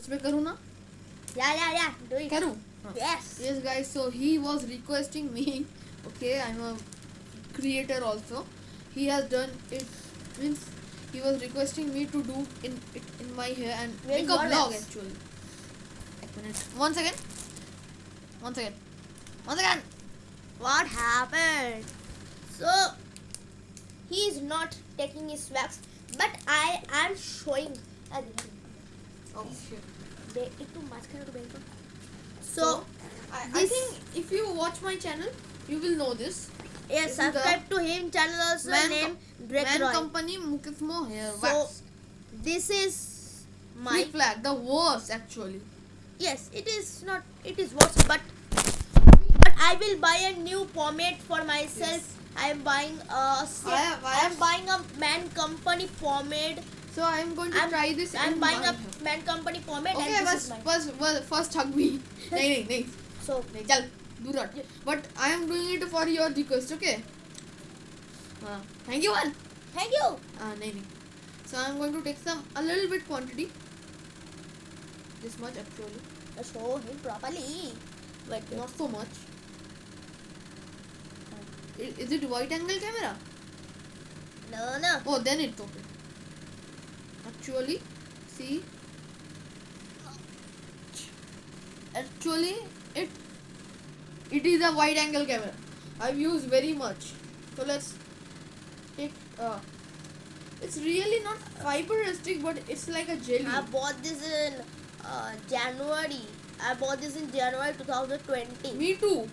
इसमें करूँ ना? Yeah. Do it. करूँ? Yes. Yes, guys. So he was requesting me. Okay, I'm a creator also. He has done it. Means he was requesting me to do in my hair and Where make is a your vlog wax? actually. One minute. One second. One second. One second. What happened? So he is not taking his wax, but I am showing. Okay. So I this think if you watch my channel, you will know this. yes, This is subscribe to him channel also Man name Drake Man Roy. Company Mukismo hair So wax. this is my Flick flag, the worst actually. yes. It is not. It is worse, but I will buy a new pomade for myself. Yes. I am buying a I am buying a Man Company pomade. So I am going to try this. I'm in buying my a hair. Man Company pomade Okay, and this is mine. first hug me. नहीं. So नहीं चल, do not. But I am doing it for your request, okay? Thank you one. thank you. नहीं. So I am going to take a little bit quantity. This much actually, Show him properly. Wait. not so much. Is it wide angle camera? No. Oh, then it's okay. Actually, see. Actually, it is a wide angle camera. I've used very much. So let's take. It's really not fiberistic, but it's like a jelly. I bought this in January. I bought this in January 2020. Me too.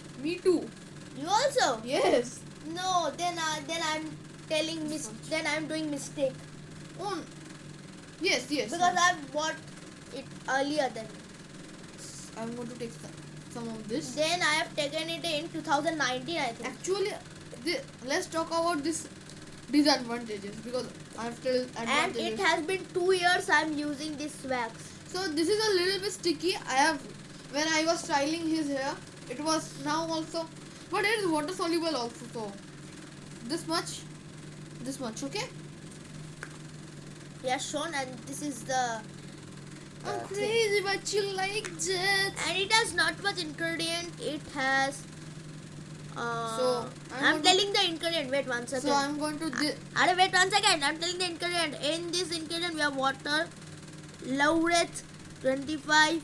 You also? Yes. No. Then I'm telling then I'm doing mistake Oh. Yes. because I bought it earlier than. I'm going to take some of this. Then I have taken it in 2019, I think. Actually, let's talk about this disadvantages because I have still And advantages. it has been 2 years I'm using this wax. So this is a little bit sticky. When I was styling his hair, it was now also, but it is water soluble also. So this much, okay? Yeah, shown, and this is the. I'm crazy, but you like that. And it has not much ingredient. It has. So, I'm telling the ingredient. Wait 1 second. So I'm going to. Wait 1 second. I'm telling the ingredient. In this ingredient, we have water, laureth, 25,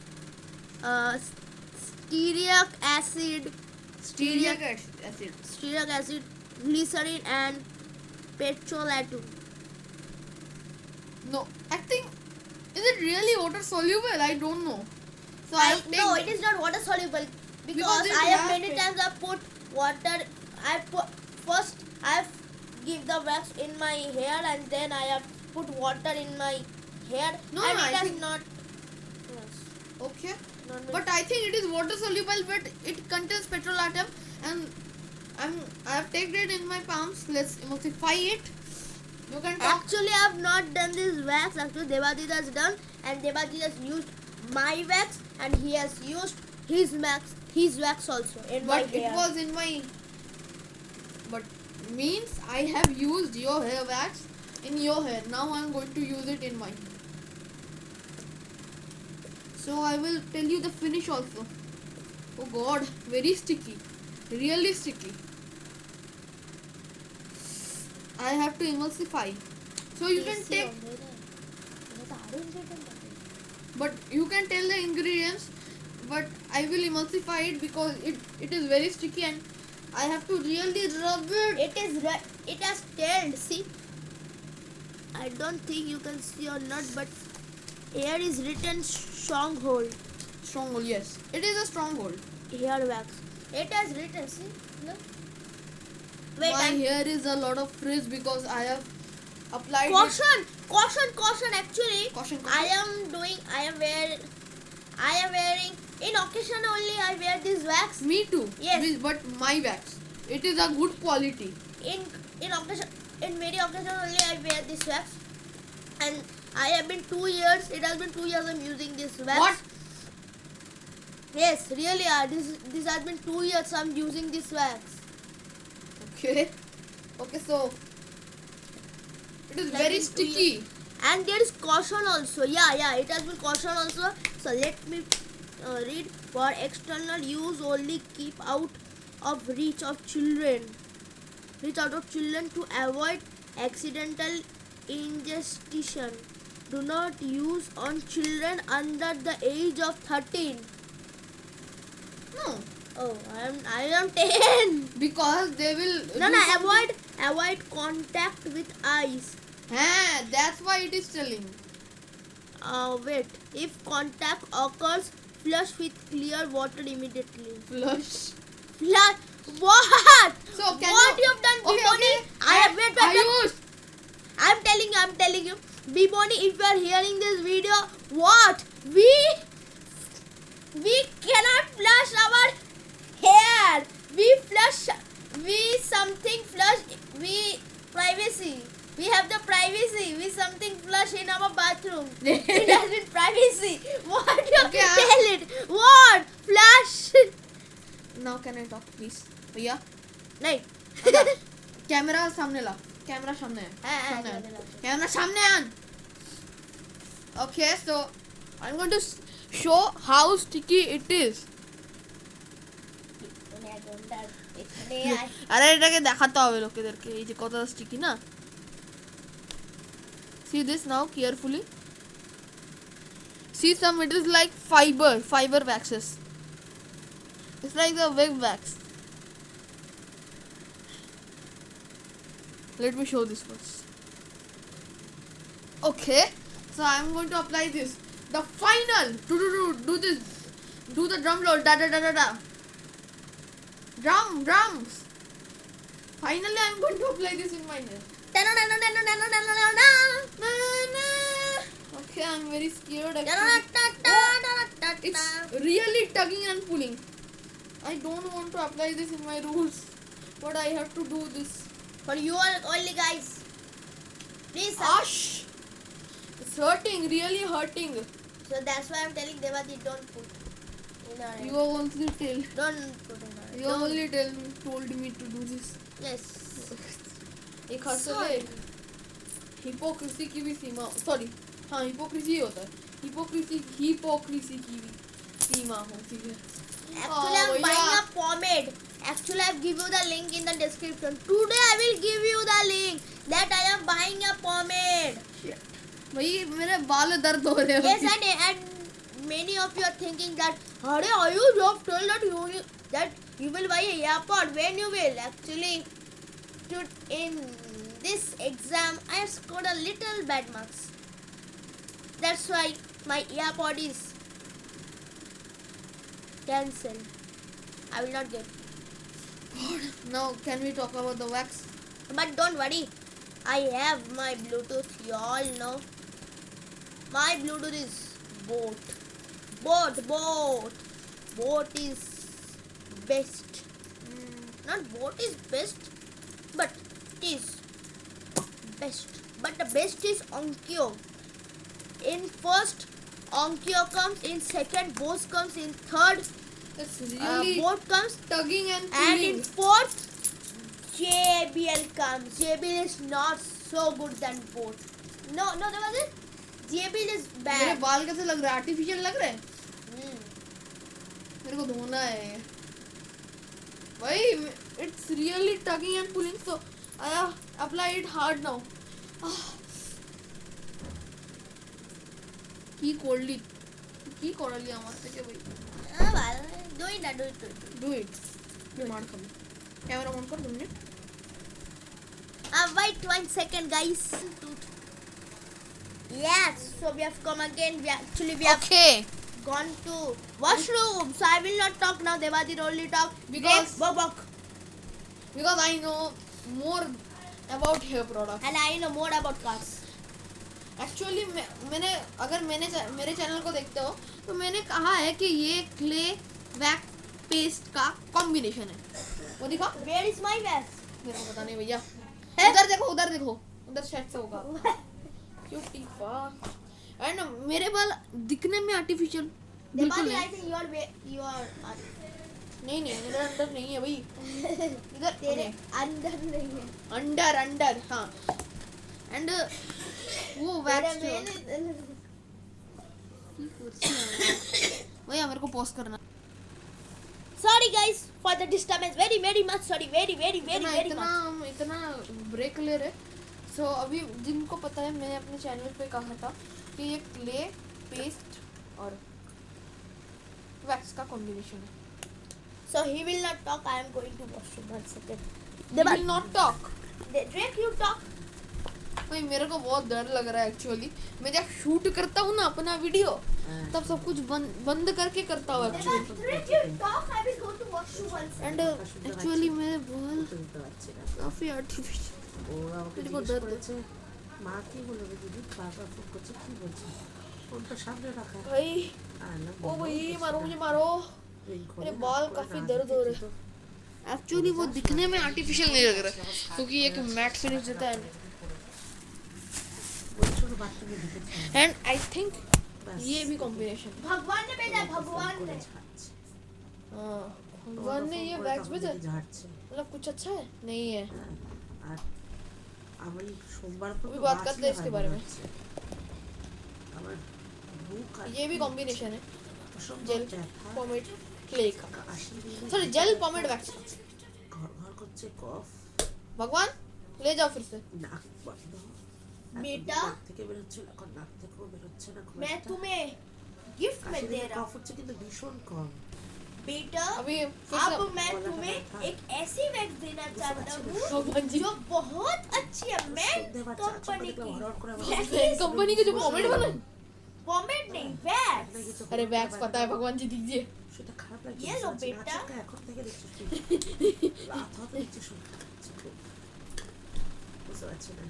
stearic acid, glycerin, and petrolatum. No, I think. Is it really water soluble? I don't know. So No, it is not water soluble because it I have has many it. times I put water. First I have give the wax in my hair and then I have put water in my hair No, and no, it I has think- not. Okay. Not But I think it is water soluble, but it contains petrolatum, and I have taken it in my palms. Let's emulsify it. You can talk. Actually, I have not done this wax. Actually, Devajit has done, and Devajit has used my wax, and he has used his wax also in my But hair. it was in my. But means I have used your hair wax in your hair. Now I am going to use it in my hair. So I will tell you the finish also. Oh God, very sticky, really sticky. I have to emulsify. So you can take, but you can tell the ingredients. But I will emulsify it because it is very sticky and I have to really rub it. It has tailed. See, I don't think you can see or not, but here is written stronghold. Stronghold, yes. It is a stronghold. Hair wax. It has written. See, no. Wait, My hair is a lot of frizz because I have applied caution. Actually, Caution. I am wearing in occasion only. I wear this wax. Me too. Yes. But my wax. It is a good quality. In occasion, in very occasion only I wear this wax. And I have been 2 years. It has been 2 years I'm using this wax. What? Yes, really. This has been 2 years I'm using this wax. Okay. Okay, so it is Like very in 2 sticky. And there is caution also. Yeah, it has been caution also. So let me read. For external use only, keep out of reach of children. Reach out of children to avoid accidental ingestion. Do not use on children under the age of 13. No, Oh, I am 10. because they will. No, do something- avoid contact with eyes. That's why it is telling. Wait. If contact occurs, flush with clear water immediately. Flush. Flush. What? So can What you have done, Okay, Bimoni? okay. I have wait. Ayush. I'm telling you, Bimoni, if you are hearing this video, what? We cannot flush our hair. We privacy. We have the privacy. We something flush in our bathroom. It has been privacy. What you Okay, tell it? What? Flush. Now can I talk, please? भैया नहीं. Camera सामने ला. Camera सामने है. हाँ, सामने आन. ला. Camera सामने आन. Okay, so I'm going to show how sticky it is. আরে এটাকে দেখাতে হবে লোকেদেরকে এই যে কতটা স্টিকি না. See this now carefully. See some it is like fiber waxes. It's like the wig wax. Let me show this first. Okay, so I'm going to apply this. The final. Do this. Do the drum roll. Da da da da da. Drums. Finally, I'm going to apply this in my hair. Okay, I'm very scared. Actually. It's really tugging and pulling. I don't want to apply this in my roots, but I have to do this. For you all only, guys. Please. Ash! It's hurting, really hurting. So that's why I'm telling Devati, don't put in our You are only tell. Don't put in our You only told me to do this. Yes. एक हाथ से ले hypocrisy की भी सीमा sorry हाँ hypocrisy होता है hypocrisy की भी सीमा होती है. Actually, I'm buying a pomade. Actually, I've give you the link in the description. Today, I will give you the link that I am buying a pomade. भाई मेरे बाल दर्द हो रहे हैं. Yes, and many of you are thinking that, Hare, Ayush, you have told that you will buy a AirPod. When you will? Actually, in this exam, I have scored a little bad marks. That's why my AirPod is cancelled. I will not get. Now can we talk about the wax? But don't worry, I have my Bluetooth. You all know. My Bluetooth is Boat is best. Not Boat is best, but it is best. But the best is Onkyo. In first, Onkyo comes. In second, Bose comes. In third, It's really Boat comes. tugging and And in pulling. fourth, JBL comes. JBL is not so good than both. No, that was it. JBL is मेरे bad. बाल कैसे लग रहे हैं artificial लग रहे हैं मेरे को धोना है भाई it's really tugging and pulling so I apply it hard now কি করলি আমার থেকে ভাই Do it. do it মার খাবি ক্যামেরা অন কর 2 minute Wait 1 second, guys. Yes, so we have come again. We have okay gone to washroom. So I will not talk now. Devadi will only talk. Because- Bobok. because I know more about hair products. And I know more about cars. Actually अगर मेरे channel को देखते हो तो मैंने कहा है कि ये क्ले वैक्स पेस्ट का कॉम्बिनेशन है वो दिखा Where is my vest? मेरे को पता नहीं भैया है? उधर देखो उधर शायद से होगा क्यूटी एंड मेरे बाल दिखने में आर्टिफिशियल बिल्कुल Devadi, I नहीं think you are नहीं मेरे अंदर नहीं है भाई इधर तेरे अंदर नहीं है. अंडर हाँ एंड वो वैक्स भैया मेरे को पॉज करना Sorry guys for the disturbance. Very much sorry. Very much. हम इतना ब्रेक ले रहे सो अभी जिनको पता है मैंने अपने चैनल पे कहा था कि ये क्ले पेस्ट और वैक्स का कॉम्बिनेशन है So he will not talk. I am going to washroom. 1 second. They will not talk Drake, you talk. भाई मेरे को बहुत डर लग रहा है एक्चुअली मैं जब शूट करता हूँ ना अपना वीडियो तब सब कुछ बंद करके करता हूँ actually Drake, you talk. I will go to washroom 1 second. And actually मेरे बाल काफी आर्टिफिशियल ওরা আমাকে मेरे को জিজ্ঞেস दर्द করেছে মা কি বলবে দিদি বারবার ফোন করছে কি বলছে ফোনটা সামনে রাখা भाई আলাম ओ भाई मारो मुझे मारो मेरे बाल काफी दर्द हो रहे हैं एक्चुअली वो दिखने में आर्टिफिशियल नहीं लग रहा है क्योंकि एक मैट फिनिश देता है ছোট বাচ্চাকে দেখেছি एंड आई थिंक ये भी कॉम्बिनेशन है भगवान ने भेजा है, भगवान ने. हाँ भगवान ने ये वैक्स भेजा ঝাড়ছে मतलब कुछ अच्छा है नहीं है আর আমি সোমবার अभी बात करते हैं इसके बारे में আমার বুক আর ये भी कॉम्बिनेशन है প্রচন্ড जेल ব্যথা, पॉमेड क्ले का কাশি দিয়ে सॉरी जेल पॉमेड वैक्स ঘর ঘর করছে কফ भगवान ले जाओ फिर से নাক বন্ধ बेटा নাক থেকে বেরোচ্ছে না, এখন নাক থেকেও বেরোচ্ছে না খুব मैं একটা। तुम्हें गिफ्ट में কাশি दे দিয়ে रहा हूँ কফ হচ্ছে কিন্তু ভীষণ কম बेटा. अभी फिर अब से मैं तुम्हें एक ऐसी वैक्स देना चाहता हूँ भगवान जी जो बहुत अच्छी है. मैं সন্ধে বা চা कंपनी দেখলাম की হরহর করে আমার कंपनी के जो पॉमेड बना पॉमेड नहीं वैक्स. अरे वैक्स पता है भगवान जी दीजिए সেটা খারাপ লাগে ये लो बेटा. এখন থেকে দেখছিস তুই রাত হতে দেখছিস বুঝতে পারছি না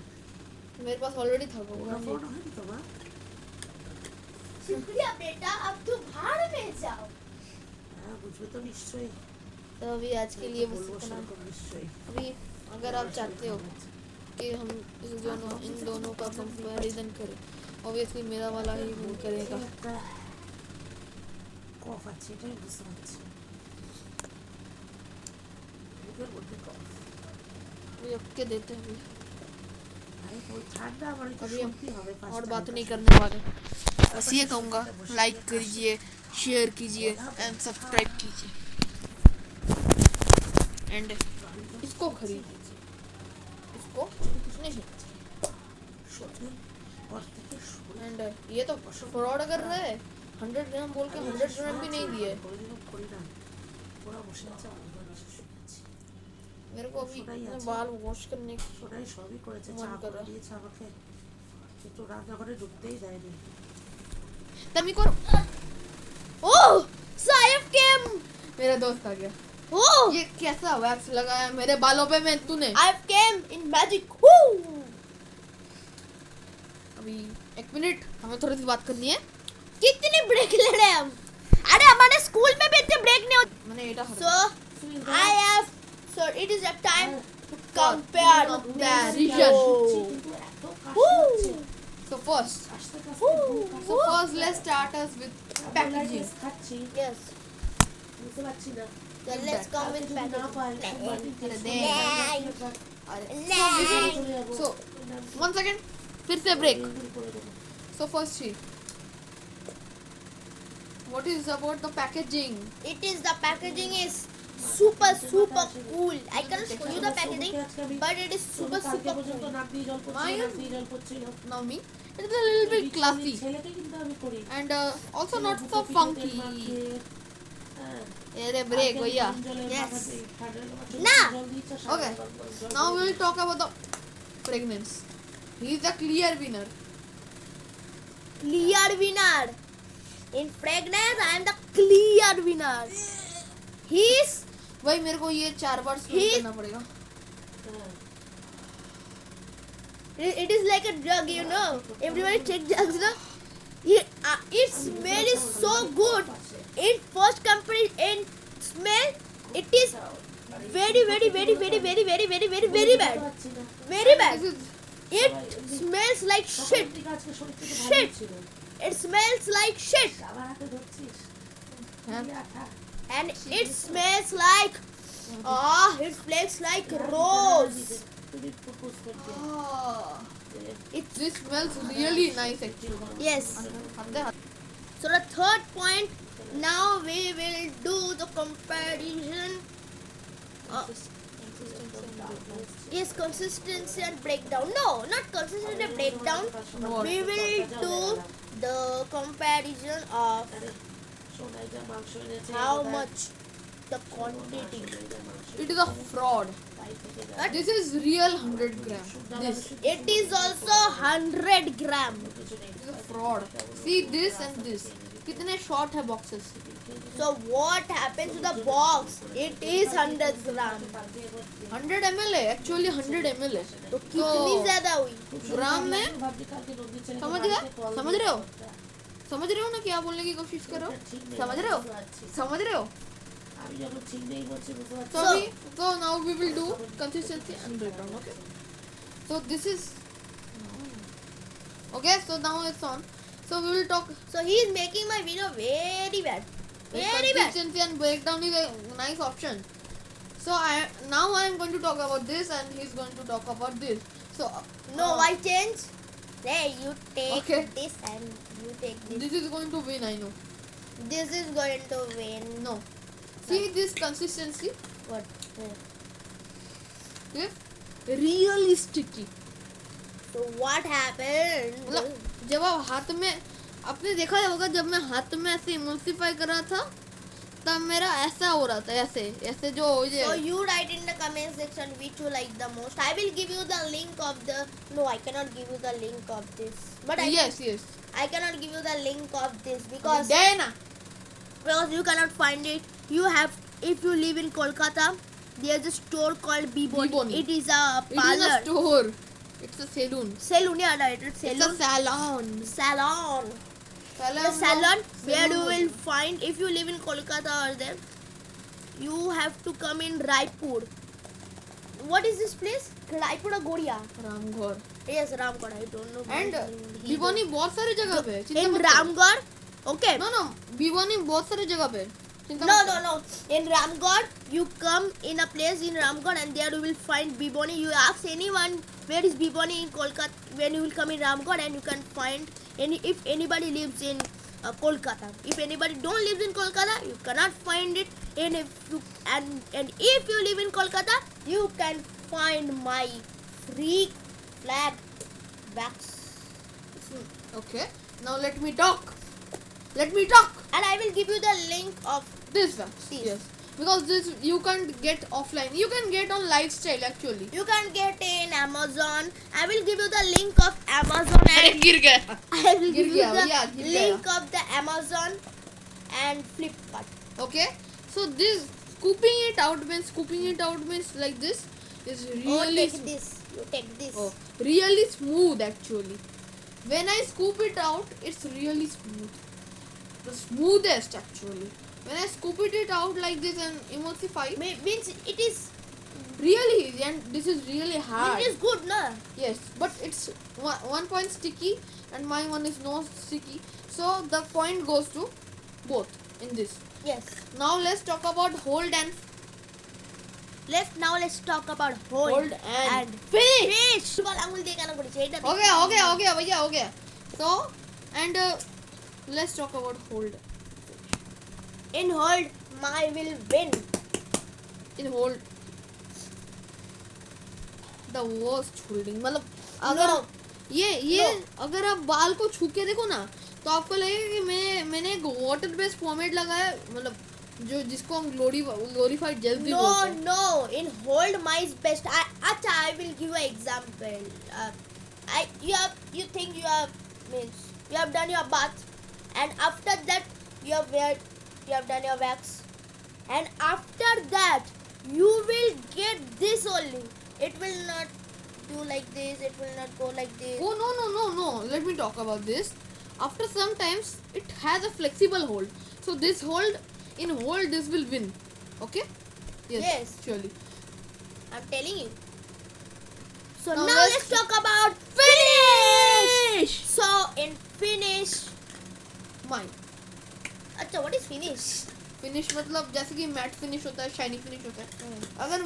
मेरे पास ऑलरेडी था ওরা भगवान ফোন जी হয়নি তোমার शुक्रिया बेटा. अब तुम भाड़ में जाओ. হ্যাঁ বুঝবে তো নিশ্চয়ই तो अभी आज के लिए बस বলবো इतना সেরকম নিশ্চয়ই अभी अगर आप चाहते हो कि हम इन दोनों का कंपैरिजन करें ऑब्वियसली मेरा वाला ही विन करेगा একটা কফ আছে এটাই বুঝতে পারছি বুকের মধ্যে কফ अभी आपके देते हैं अभी ভাই ওই ঠান্ডা আমার একটু अभी সত্যি হবে हम और बात नहीं करने वाले बस ये कहूँगा लाइक कीजिए शेयर कीजिए एंड सब्सक्राइब कीजिए एंड इसको खरीदिए इसको नहीं সত্যি ওর থেকে एंड ये तो फ्रॉड कर रहे हैं 100 ग्राम बोल के 100 ग्राम भी नहीं दिए কোনোদিনও করি না ওরা বসে আছে আমি বসে শুয়ে আছি मेरे को अभी अपने बाल वॉश करने की ওরাই সবই করেছে মন চা করে। করে দিয়েছে আমাকে কিন্তু রান্নাঘরে ঢুকতেই দেয়নি तभी करो ओह साइफ केम. मेरा दोस्त आ गया ओह ये कैसा वैक्स लगाया मेरे बालों पे मैं तूने I came in magic. अभी एक मिनट हमें थोड़ी सी बात करनी है कितनी ब्रेक ले रहे हैं हम. अरे हमारे स्कूल में भी इतने ब्रेक नहीं होते. मैंने एटा So I have. So it is a time to compare. comparison. কিন্তু এত কাশি হচ্ছে so first কাশতে কাশতে বুক আর so first let's start us with packaging খাচ্ছি Yes. বুঝতে পারছি না Then let's come with না packaging. পাই সোমবারই अरे টেস্ট so one second फिर से break করে দেবো so first she what is about the packaging It is the packaging is super cool. I cannot show you the packaging, but it is super কালকে cool. পর্যন্ত নাক দিয়ে জল পড়ছিল Mine- নাক দিয়ে জল পড়ছিল now me it is a little bit classy ছেলেকে কিন্তু আমি করি and also not so funky अरे break भैया Yes. না Okay. now we will talk about the fragrance he is the clear winner Clear winner. In fragrance, I am the clear winner. He is. भाई मेरे को ये 4 बार switch He- करना पड़ेगा It is like a drug, you know. Everybody take drugs, no? Its smell is so good. In first company, in smell, it is very bad. Very bad. this is It smells like shit. Shit. It smells like shit. আবার হাতে ধরছিস And it smells like. It smells like rose. তুমি propose করতে This smells really nice actually. Yes. So the third point, now we will do the comparison. Yes, consistency and breakdown. No, not consistency and breakdown. What? We will do the comparison of how much the quantity. It is a fraud. This is real 100 gram. This It is also 100 gram. is a fraud. See this and this. कितने short है boxes? So what happens to the box? It is 100 gram. 100 ml है. Actually 100 ml है. तो कितनी ज्यादा हुई? ग्राम में समझ गए? समझ रहे हो? समझ रहे हो ना क्या बोलने की कोशिश कर रहे हो? समझ रहे हो? समझ रहे हो? So now we will do consistency and breakdown. Okay. So this is okay. So now it's on. So we will talk. So he is making my video very bad. Very bad. Consistency and breakdown is a nice option. So I am going to talk about this and he's going to talk about this. So No, why change? There, you take Okay. this and you take this. this is going to win. I know. This is going to win. No. See this consistency. What? If really sticky. So what happened? मतलब जब आप हाथ में आपने देखा होगा जब मैं हाथ में ऐसे इमल्सिफाई कर रहा था तब मेरा ऐसा हो रहा था ऐसे ऐसे जो ये So you write in the comment section which you like the most. I will give you the link of the. No, I cannot give you the link of this. But yes I cannot give you the link of this because देना you cannot find it. You have, if you live in Kolkata, there's a store called Biboni. Biboni. It is a it is parlor. a store it's a saloon Salon, yeah, right, it's it's a salon. salon The salon where you will find, if you live in Kolkata or there, you have to come in Raipur. What is this place? Raipur or Goria? रामघर Yes, Ramgarh. I don't know. And He- Bhiwani बहुत सारी जगह पे है चिंता in मत करो। Ramgarh. Okay. No Bhiwani बहुत सारी जगह पे है, चिंता No, मत no, करो। no. In Ramgarh, you come in a place in Ramgarh and there you will find Biboni. You ask anyone where is Biboni in Kolkata, when you will come in Ramgarh and you can find if anybody lives in Kolkata. If anybody don't live in Kolkata, you cannot find it. And if you live in Kolkata, you can find my free flag wax. Okay, now let me talk And I will give you the link of this wax This. yes because this you can't get offline, you can get on lifestyle actually. you can get in Amazon. I will give you the link of Amazon and गिर गया I will give you गया, the भैया, गिर link of the Amazon and Flipkart. okay so this scooping it out means like this is really Take this. You take this. really smooth actually. When I scoop it out it's really smooth, the smoothest actually. When I scoop it out like this and emulsify Means it is really easy and this is really hard. it is good, na? Yes, but it's one point sticky and my one is no sticky, so the point goes to both in this. Yes. Now let's talk about hold and Let's talk about hold and finish. বল আঙুল দিয়ে কেন করেছে এটা हो गया भैया हो गया. So and let's talk about hold. in hold my will win. In hold the worst holding मतलब अगर No. ये No. अगर आप बाल को छू के देखो ना तो आपको लगेगा कि मैंने एक वाटर बेस्ड फॉर्मेट लगाया मतलब जो जिसको हम ग्लोरीफाइड जेल भी बोलते हैं. No, in hold my is best. I will give you an example. You think you have done your bath, and after that you have done your wax, and after that you will get this only. It will not do like this. It will not go like this. Oh no. Let me talk about this. After some times it has a flexible hold. So this hold this will win. Okay? Yes. Surely. I'm telling you. So Now now let's talk about finish. So in finish, Mine. Acha, what is finish? Finish मतलब जैसे कि matte finish होता है, shiny finish होता है। अगर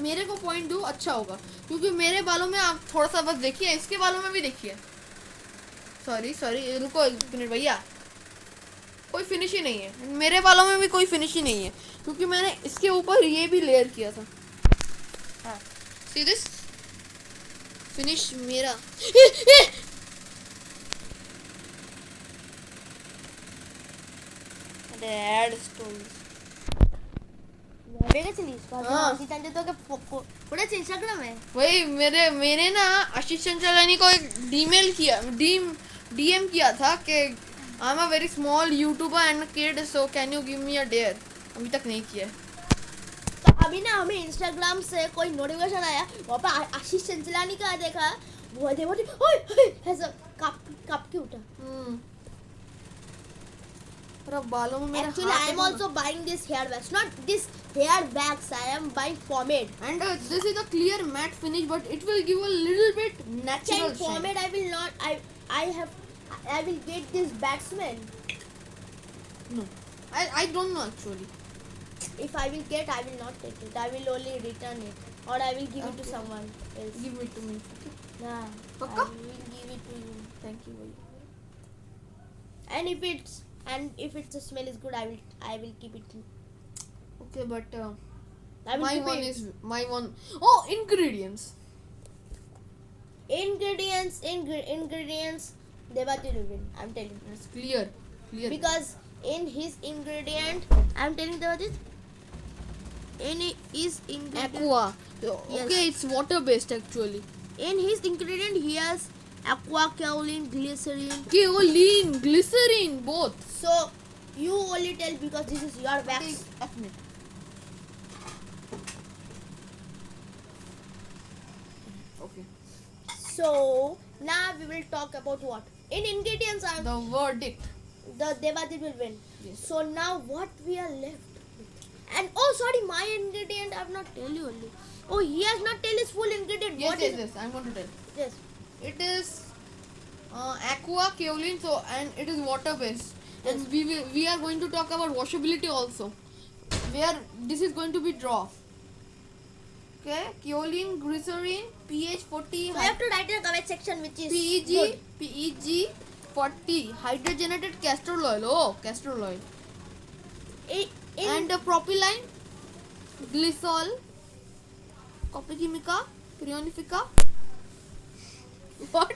मेरे को पॉइंट दूँ अच्छा होगा, क्योंकि मेरे बालों में आप थोड़ा सा बस देखिए, इसके बालों में भी देखिए। सॉरी रुको एक मिनट भैया, कोई फिनिश ही नहीं है मेरे बालों में भी, कोई फिनिश ही नहीं है, क्योंकि मैंने इसके ऊपर ये भी लेयर किया था। हाँ सी दिस फिनिश मेरा Dad stories. বেড়ে গেছিলিস हाँ। আশিস তোকে পড়েছে ইনস্টাগ্রামে वही मेरे ना आशीष चंचलानी को एक डीएम किया था कि I am a very small YouTuber and kid, so can you give me a dare. अभी तक नहीं किया। तो अभी ना हमें इंस्टाग्राम से कोई नोटिफिकेशन आया, वहाँ पर आशीष चंचलानी का देखा, वो देखो ओए ऐसा कप क्यों उठा। पर अब बालों में मेरा Actually, I am also buying this hair wax, not this hair wax. I am buying pomade. and this is a clear matte finish, but it will give a little bit natural And shine. pomade, I will not. I will get this batsman. No, I don't know actually. If I will get, I will not take it. I will only return it, or I will give it to Okay. someone else. Give it to me. Okay? Nah, Pakka? I will give it to you. Thank you. And if its smell is good, I will keep it. Okay, but I will my keep one it. is my one. Oh, ingredients. Ingredients. Devati will win. I'm telling you. It's clear. Because in his ingredient, I'm telling Devati. In his ingredient. Aqua. Yes. Okay, it's water based actually. In his ingredient, he has aqua, kaolin, glycerin. Kaolin, glycerin, both. So you only tell because this is your wax. Take a minute. Okay. So now we will talk about what? In ingredients, The verdict. the Devadi will win. Yes. So now what we are left with? And oh sorry, my ingredient I have not tell you only. Oh, he has not tell his full ingredient. Yes, What is yes. I'm going to tell. it? Yes. It is aqua, kaolin, so and it is water based. And we are going to talk about washability also. Where this is going to be draw. Okay, kaolin, glycerin, pH 40, So you have to write in the comment section which is PEG 40, hydrogenated castor oil. Oh, castor oil. good. And propylene, glycol, copychemica, cryonifica. What?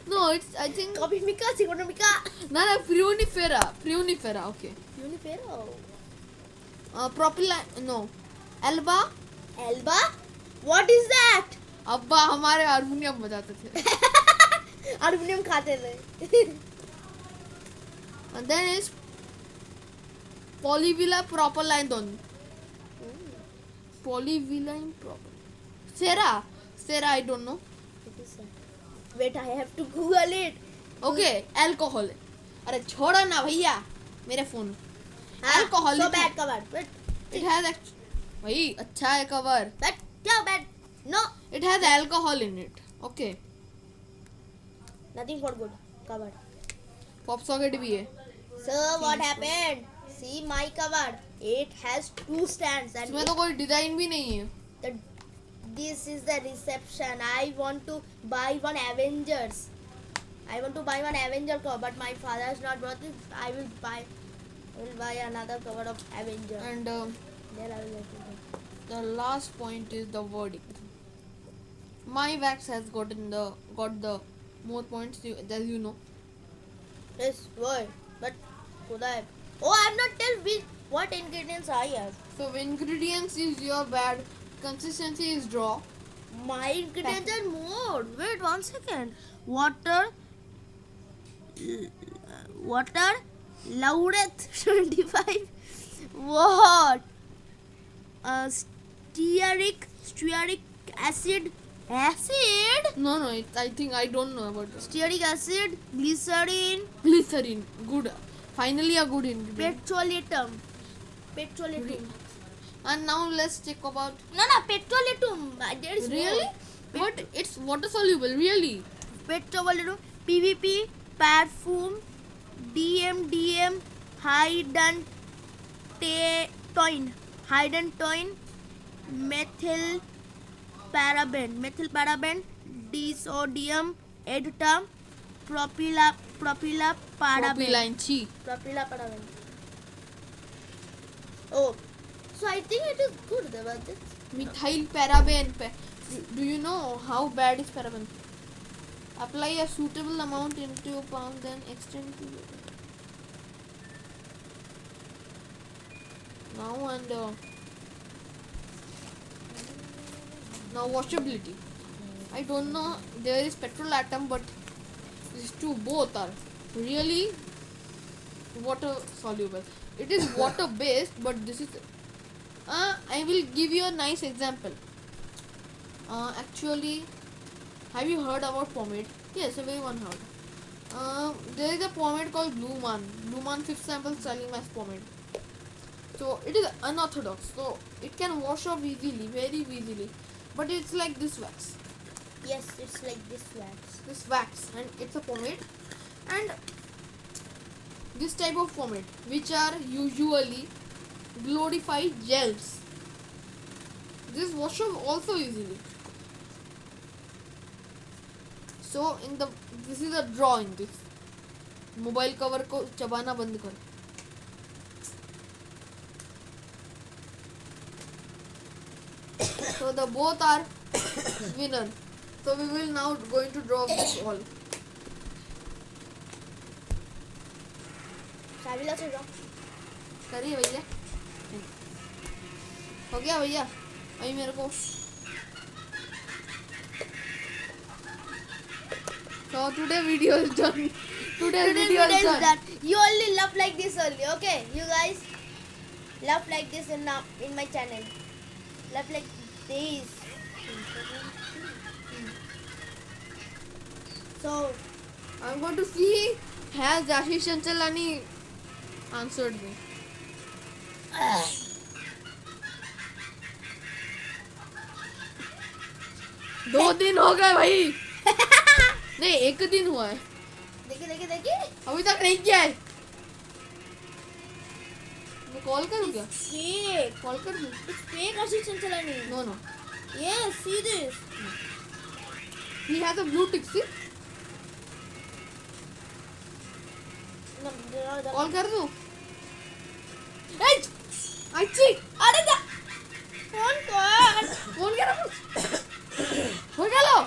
No, it's I think Copy Mika, Sigonomica. no, Prunifera. Okay. Unifero. Propylene, no. Alba. Alba? What is that? अब्बा हमारे harmonium बजाते थे. Aluminum खाते थे. And then is polyvinyl propylene. Polyvinyl propylene. Sera, I don't know. Wait, I have to Google it. Okay, alcohol. अरे छोड़ो ना भैया मेरे phone. Alcohol. So bad cover. But It has भाई अच्छा है कवर. क्या bad? No. It has alcohol in it. Okay. Nothing for good. Covered. Pop socket भी है. So what happened? See my cover. It has two stands and इसमें तो कोई design भी नहीं है. this is the reception. I want to buy one Avengers. I want to buy one Avenger cover, but my father has not brought it. I will buy another cover of Avenger. And There I will let it. the last point is the verdict. My wax has got the more points as you know. Yes, boy. But could I? Oh, I have not tell what ingredients I have. So ingredients is your bad. Consistency is draw. My ingredients are more. Wait 1 second. Water, Laureth 25. What? Stearic acid. No, I think I don't know about this. Stearic acid, glycerin, Glycerin, good. Finally a good ingredient. petrolatum. And now let's check about. No, petrolatum. There is Really? more. But it's water soluble, really. Petrolatum, PVP, perfume, DMDM, hydant, hydantoin, methylparaben, disodium edta, propylaparaben. Propylene chi. Propylaparaben. Oh, so I think it is good, Devajit. Methyl paraben. Do you know how bad is paraben? Apply a suitable amount into a palm, then extend to now and now washability. I don't know, there is petrol atom, but these two both are really water soluble. It is water based, but this is I will give you a nice example. Actually, have you heard about pomade? Yes, everyone heard. There is a pomade called Blue Man. Blue Man 5th sample selling as pomade. So it is unorthodox. So it can wash off easily, very easily. But it's like this wax. Yes, it's like this wax. This wax, and it's a pomade. And this type of pomade, which are usually glorified gels. This wash off also easily. So this is a draw in this. Mobile cover को चबाना बंद कर. So the both are winner. So we will now going to draw this all. Savila से draw. करिए भैया. हो गया भैया. अभी मेरे को. So today video is done. Today's video is done. You only laugh like this only, okay? You guys laugh like this in my channel. Laugh like this. So I'm going to see has Ashish Chanchalani answered me. 2 दिन हो गए भाई. नहीं 1 दिन हुआ है. देखिए अभी तक नहीं किया है. मैं कॉल करूँ क्या? fake. कॉल कर दूँ? It's fake Ashish Chanchalani. No. Yes, see this. He has a blue tick. See? No, the call कर दूँ? I cheat. अरे फोन कर. फोन करो. हो गया लो.